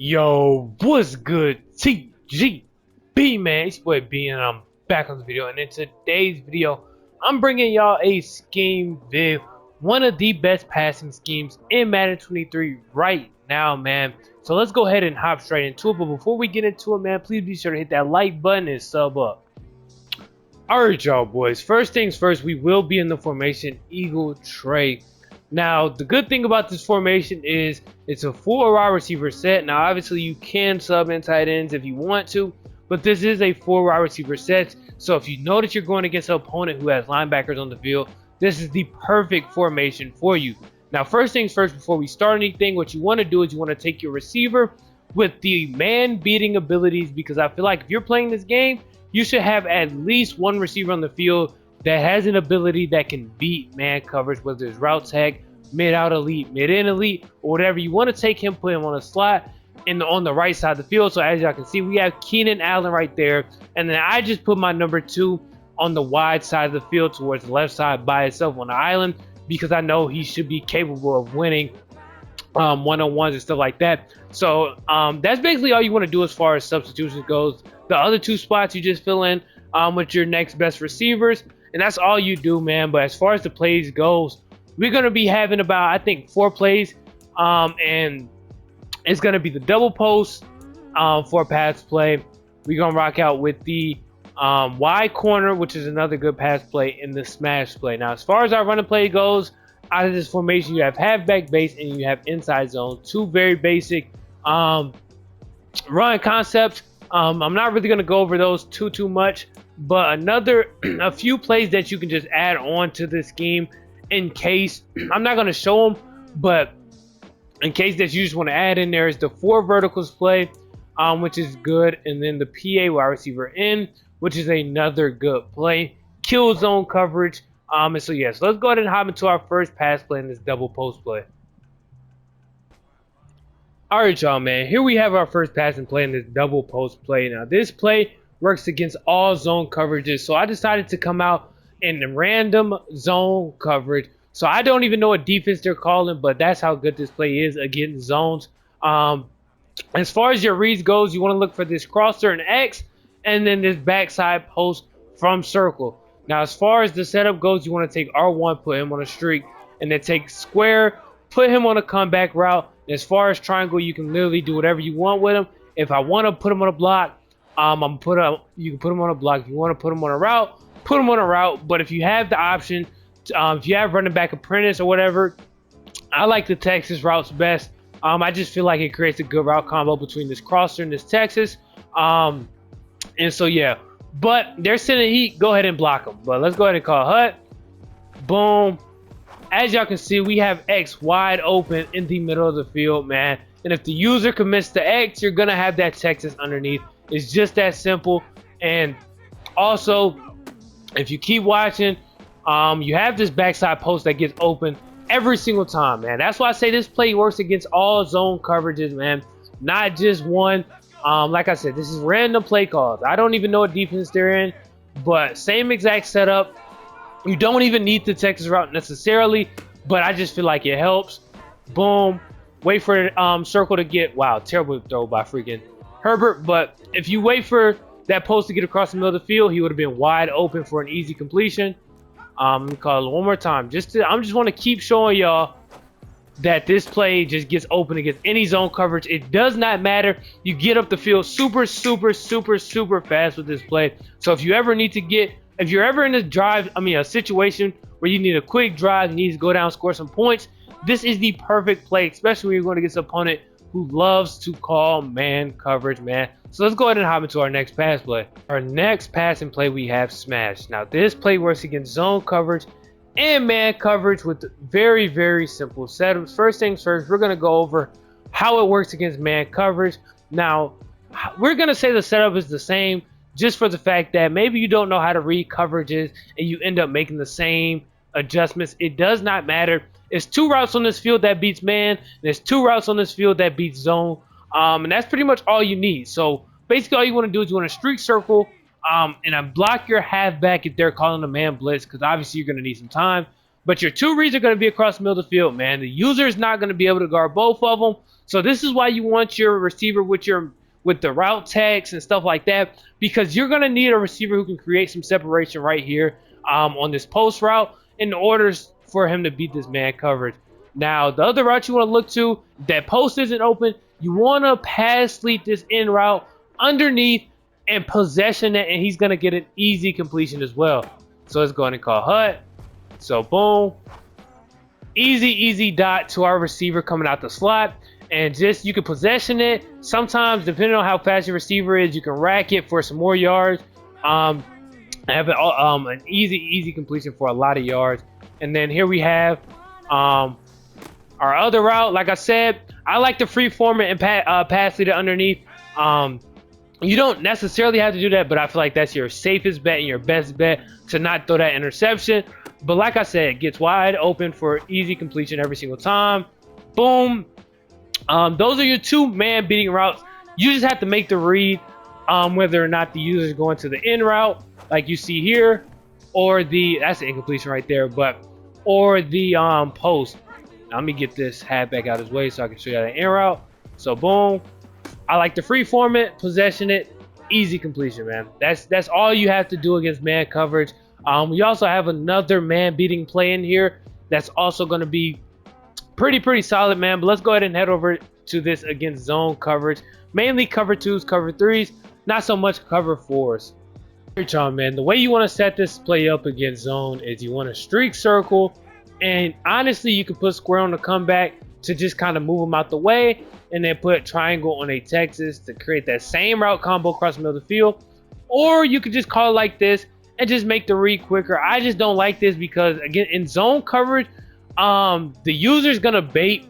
Yo, what's good? TGB, man. It's your boy B, and I'm back on the video. And in today's video, I'm bringing y'all a scheme vid, one of the best passing schemes in Madden 23 right now, man. So let's go ahead and hop straight into it. But before we get into it, man, please be sure to hit that like button and sub up. Alright, y'all boys. First things first, we will be in the formation Eagle Tray. Now, the good thing about this formation is it's a full wide receiver set. Now, obviously, you can sub in tight ends if you want to, but this is a full wide receiver set. So if you know that you're going against an opponent who has linebackers on the field, this is the perfect formation for you. Now, first things first, before we start anything, what you want to do is you want to take your receiver with the man-beating abilities, because I feel like if you're playing this game, you should have at least one receiver on the field that has an ability that can beat man coverage, whether it's route tag, mid-out elite, mid-in elite, or whatever. You want to take him, put him on a slot on the right side of the field. So as y'all can see, we have Keenan Allen right there. And then I just put my number 2 on the wide side of the field towards the left side by itself on the island, because I know he should be capable of winning one-on-ones and stuff like that. So that's basically all you want to do as far as substitutions goes. The other 2 spots you just fill in with your next best receivers, and that's all you do, man. But as far as the plays goes, we're going to be having about, I think, 4 plays, and it's going to be the double post for pass play. We're going to rock out with the wide corner, which is another good pass play, in the smash play. Now, as far as our running play goes, out of this formation, you have halfback base and you have inside zone. 2 very basic run concepts. I'm not really going to go over those too much, but a few plays that you can just add on to the scheme in case, I'm not going to show them, but in case that you just want to add in there, is the 4 verticals play, which is good, and then the PA wide receiver in, which is another good play. Kill zone coverage. And so yes, let's go ahead and hop into our first pass play in this double post play. Alright, y'all, man, here we have our first passing play in this double post play. Now, this play works against all zone coverages, so I decided to come out in random zone coverage. So I don't even know what defense they're calling, but that's how good this play is against zones. As far as your reads goes, you want to look for this crosser and X, and then this backside post from circle. Now, as far as the setup goes, you want to take R1, put him on a streak, and then take square, put him on a comeback route. And as far as triangle, you can literally do whatever you want with him. If I want to put him on a block, you can put him on a block. If you want to put him on a route, put him on a route. But if you have the option, if you have running back apprentice or whatever, I like the Texas routes best. I just feel like it creates a good route combo between this crosser and this Texas. And so yeah, but they're sending heat. Go ahead and block them. But let's go ahead and call hut. Boom. As y'all can see, we have X wide open in the middle of the field, man. And if the user commits to X, you're gonna have that Texas underneath. It's just that simple. And also, if you keep watching, you have this backside post that gets open every single time, man. That's why I say this play works against all zone coverages, man. Not just one. Like I said, this is random play calls. I don't even know what defense they're in, but same exact setup. You don't even need the Texas route necessarily, but I just feel like it helps. Boom. Wait for circle to get, wow, terrible throw by freaking Herbert. But if you wait for that post to get across the middle of the field, he would have been wide open for an easy completion. Let me call it one more time. I just want to keep showing y'all that this play just gets open against any zone coverage. It does not matter. You get up the field super fast with this play. So if you ever need to get, if you're ever in a situation where you need a quick drive, you need to go down, score some points, this is the perfect play, especially when you're going against an opponent who loves to call man coverage, man. So let's go ahead and hop into our next pass play. Our next passing play, we have smash. Now, this play works against zone coverage and man coverage with very simple setups. First things first, we're going to go over how it works against man coverage. Now, we're going to say the setup is the same, just for the fact that maybe you don't know how to read coverages and you end up making the same adjustments. It does not matter. It's 2 routes on this field that beats man, and there's 2 routes on this field that beats zone. And that's pretty much all you need. So basically all you want to do is you want to streak circle and block your halfback if they're calling a man blitz, because obviously you're going to need some time. But your 2 reads are going to be across the middle of the field, man. The user is not going to be able to guard both of them. So this is why you want your receiver with the route text and stuff like that, because you're gonna need a receiver who can create some separation right here on this post route in order for him to beat this man coverage. Now, the other route you want to look to, that post isn't open, you want to pass lead this in route underneath and possession it, and he's going to get an easy completion as well. So let's go ahead and call Hut. So boom. Easy dot to our receiver coming out the slot. And just, you can possession it. Sometimes, depending on how fast your receiver is, you can rack it for some more yards. Have an easy completion for a lot of yards. And then here we have our other route. Like I said, I like to free form it and pass it underneath. You don't necessarily have to do that, but I feel like that's your safest bet and your best bet to not throw that interception. But like I said, it gets wide open for easy completion every single time. Boom. Those are your two man beating routes. You just have to make the read whether or not the user is going to the in route, like you see here, or that's an incompletion right there, or the post. Now, let me get this halfback out of his way so I can show you the in route. So boom. I like to free form it, possession it, easy completion, man. That's all you have to do against man coverage. We also have another man beating play in here that's also going to be pretty solid, man. But let's go ahead and head over to this against zone coverage. Mainly cover 2s, cover 3s, not so much cover 4s. Here, John, man, the way you want to set this play up against zone is you want to streak circle, and honestly, you can put square on the comeback to just kind of move them out the way, and then put triangle on a Texas to create that same route combo across the middle of the field. Or you could just call it like this and just make the read quicker. I just don't like this because, again, in zone coverage, the user's gonna bait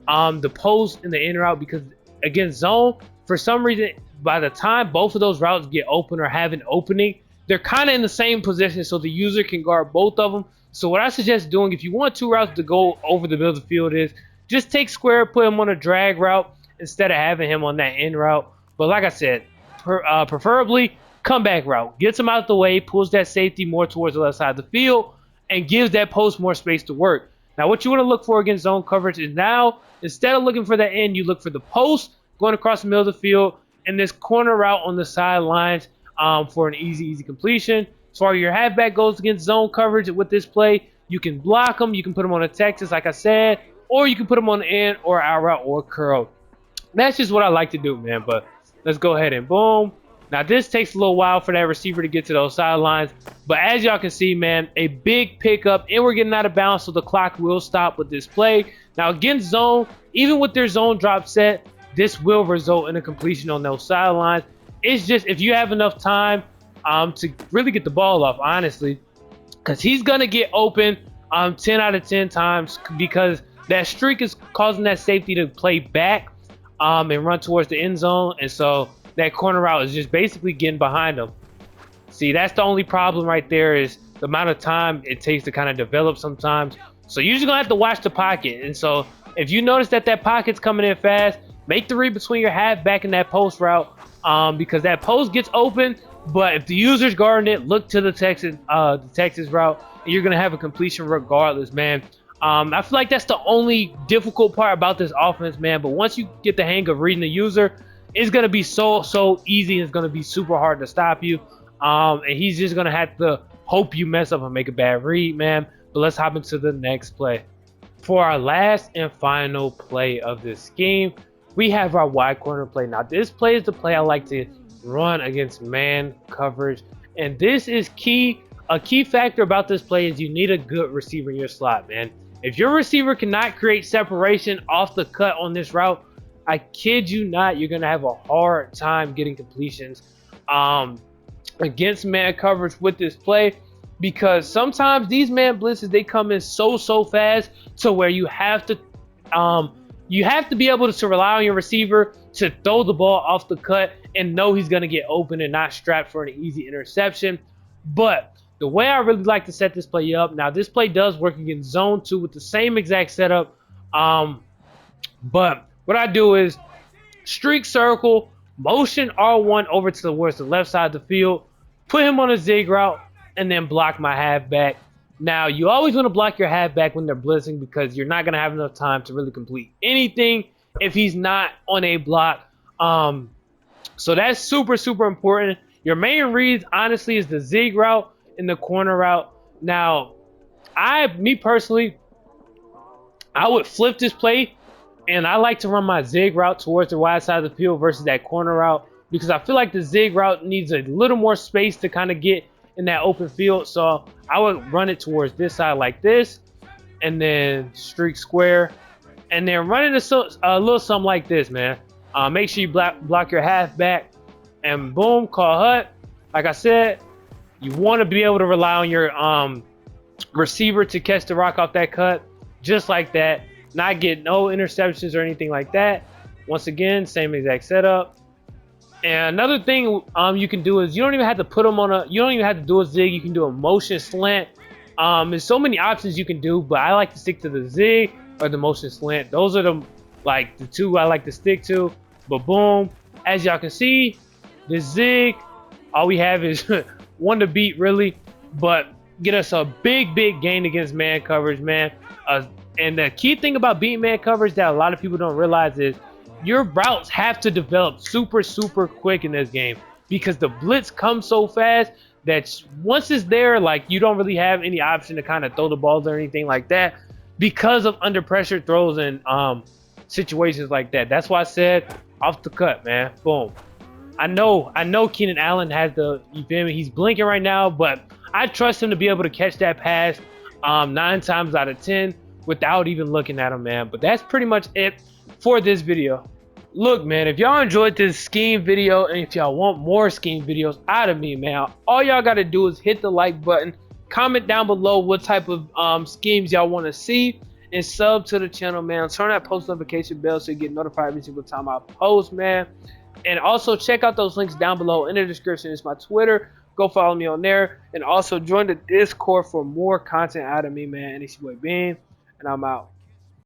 the post in the in route, because against zone, for some reason, by the time both of those routes get open or have an opening, they're kind of in the same position, so the user can guard both of them. So what I suggest doing, if you want two routes to go over the middle of the field, is just take square, put him on a drag route instead of having him on that in route. But like I said, preferably comeback route. Gets him out the way, pulls that safety more towards the left side of the field, and gives that post more space to work. Now, what you want to look for against zone coverage is, now, instead of looking for the end, you look for the post going across the middle of the field and this corner route on the sidelines for an easy completion. As far as your halfback goes against zone coverage with this play, you can block them, you can put them on a Texas, like I said, or you can put them on the end or out route or curl. That's just what I like to do, man. But let's go ahead and boom. Now, this takes a little while for that receiver to get to those sidelines. But as y'all can see, man, a big pickup, and we're getting out of bounds, so the clock will stop with this play. Now, against zone, even with their zone drop set, this will result in a completion on those sidelines. It's just, if you have enough time to really get the ball off, honestly, because he's going to get open 10 out of 10 times, because that streak is causing that safety to play back and run towards the end zone. And so that corner route is just basically getting behind him. See, that's the only problem right there, is the amount of time it takes to kind of develop sometimes. So you're just going to have to watch the pocket. And so if you notice that pocket's coming in fast, make the read between your halfback and that post route, because that post gets open. But if the user's guarding it, look to the Texas route, and you're going to have a completion regardless, man. I feel like that's the only difficult part about this offense, man. But once you get the hang of reading the user, it's going to be so easy. It's going to be super hard to stop you. And he's just going to have to hope you mess up and make a bad read, man. But let's hop into the next play. For our last and final play of this scheme, we have our wide corner play. Now, this play is the play I like to run against man coverage. And this is key. A key factor about this play is you need a good receiver in your slot, man. If your receiver cannot create separation off the cut on this route, I kid you not, you're going to have a hard time getting completions against man coverage with this play, because sometimes these man blitzes, they come in so fast to where you have to be able to rely on your receiver to throw the ball off the cut and know he's going to get open and not strapped for an easy interception. But the way I really like to set this play up, now this play does work against zone 2 with the same exact setup, but what I do is streak circle, motion R1 over towards the left side of the field, put him on a zig route, and then block my halfback. Now, you always want to block your halfback when they're blitzing, because you're not going to have enough time to really complete anything if he's not on a block. So that's super important. Your main reads, honestly, is the zig route and the corner route. Now, me personally, I would flip this play, and I like to run my zig route towards the wide side of the field versus that corner route, because I feel like the zig route needs a little more space to kind of get in that open field. So I would run it towards this side like this, and then streak square, and then running a little something like this, man. Make sure you block your halfback, and boom, call hut. Like I said, you want to be able to rely on your receiver to catch the rock off that cut, just like that. Not get no interceptions or anything like that. Once again, same exact setup. And another thing you can do is you don't even have to put them on a. You don't even have to do a zig. You can do a motion slant. There's so many options you can do, but I like to stick to the zig or the motion slant. Those are the two I like to stick to. But boom, as y'all can see, the zig, all we have is one to beat really, but get us a big gain against man coverage, man. And the key thing about beating man coverage that a lot of people don't realize is your routes have to develop super quick in this game, because the blitz comes so fast that once it's there, like, you don't really have any option to kind of throw the balls or anything like that because of under pressure throws and situations like that. That's why I said off the cut, man. Boom. I know Keenan Allen has you feel me? He's blinking right now, but I trust him to be able to catch that pass 9 times out of 10 without even looking at him, man. But that's pretty much it for this video. Look, man, if y'all enjoyed this scheme video, and if y'all want more scheme videos out of me, man, all y'all got to do is hit the like button, comment down below what type of schemes y'all want to see, and sub to the channel, man. Turn that post notification bell so you get notified every single time I post, man. And also check out those links down below in the description. It's my Twitter. Go follow me on there, and also join the Discord for more content out of me, man. And it's your boy Bean, and I'm out.